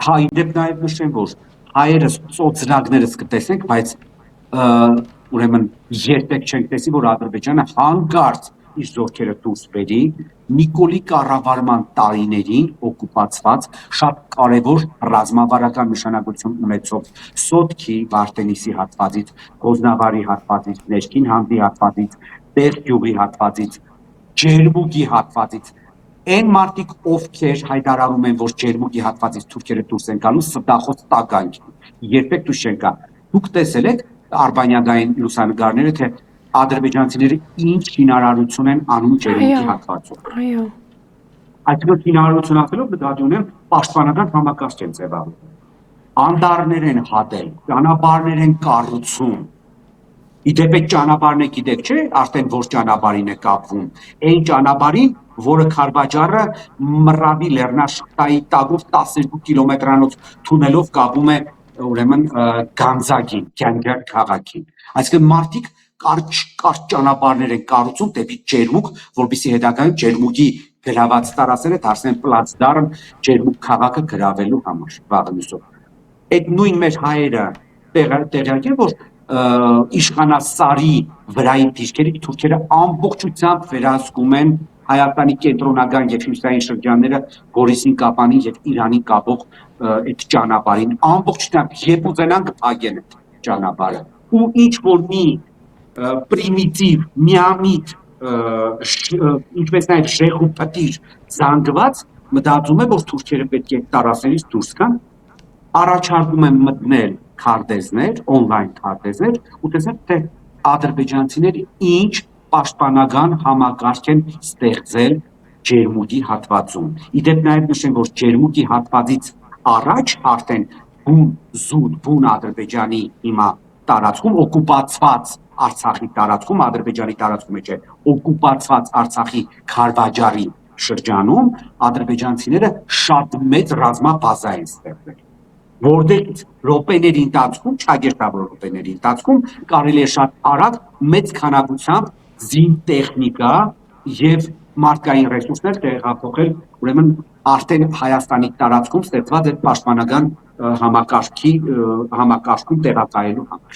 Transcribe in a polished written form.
Հա, իդեպ նաև նշեմ, որ հայերը ծոծրակներս կտեսնենք, բայց ուրեմն երբեք չենք տեսի, որ Ադրբեջանը հանկարծ իր զորքերը դուրս բերի Նիկոլի կառավարման տարիներին օկուպացված շատ կարևոր ռազմավարական նշանակություն ունեցող Սոտքի, Վարդենիսի հատվածից, Ղոզնավարի հատվածից, Ներքին Համբի հատվածից, Տեղ գյուղի հատվածից, Ջերմուկի հատվածից այն մարդիկ, ովքեր հայտարարում են, որ Ջերմուկի հատվածից թուրքերը դուրս են գալու, ստախոս տագանք, երբեք դուրս չեն գա։ Դուք տեսել եք արբանյակային լուսանկարները, թե ադրբեջանցիները ինչ շինարարություն են անում Ջերմուկի հատվածում։ Այո։ Այսինքն շինարարություն ասելով նկատի ունեմ պաշտպանական համակարգ են ձևավորում։ Անդարներ են հատել, ճանապարհներ են կառուցում։ Իդեպ այդ ճանապարհն է գիտեք, չէ՞, արդեն որ ճանապարհին է կապվում։ Այն ճանապարհին, որը Քարվաճառը Մռավի Լեռնաշղթայի տակով 12 կիլոմետրանոց թունելով կապում է ուրեմն Գանձակին, Գյանջակ քաղաքին։ Այսինքն մարդիկ կարճ ճանապարհներ են կառուցում դեպի Ջերմուկ, որպեսզի հետագայում Ջերմուկի գրաված տարածները դարձնեն պլացդարմ Ջերմուկ քաղաքը գրավելու համար վաղնյուսով։ Այդ նույն մեր հայերը տեղյակ են, որ իշխանասարի վրայի դիրքերից թուրքերը ամբողջությամբ վերահսկում են Հայաստանի կենտրոնական եւ հյուսիսային շրջանները Գորիսին, Կապանին եւ Իրանին կապող այդ ճանապարհին ամբողջությամբ երբ ուզենան կփակեն այդ ճանապարհը ու ինչ որ մի պրիմիտիվ միամիտ ինչպես նաեւ շեխուպտիր զանգված մտածում է, որ թուրքերը պետք է տարածներից դուրս գան, առաջարկում են մտնել քարտեզներ, on-line քարտեզներ ու տեսնել, թե ադրբեջանցիները ինչ պաշտպանական համակարգ են ստեղծել Ջերմուկի հատվածում։ Իդեպ նաև նշեմ, որ Ջերմուկի հատվածից առաջ արդեն բուն Ադրբեջանի հիմա տարածքում օկուպացված Արցախի տարածքում, Ադրբեջանի տարածքում չէ, օկուպացված Արցախի Քարվաճառի շրջանում ադրբեջանցիները շատ մեծ ռազմաբազա են ստեղծել, որտեղից րոպեների ընթացքում, չագերտավոր րոպեների ընթացքում կարելի է շատ արագ մեծ քանակությամբ զինտեխնիկա եւ մարդկային ռեսուրսներ տեղափոխել, ուրեմն արդեն Հայաստանի տարածքում ստեղծված այդ պաշտպանական համակարգում տեղակայելու համար։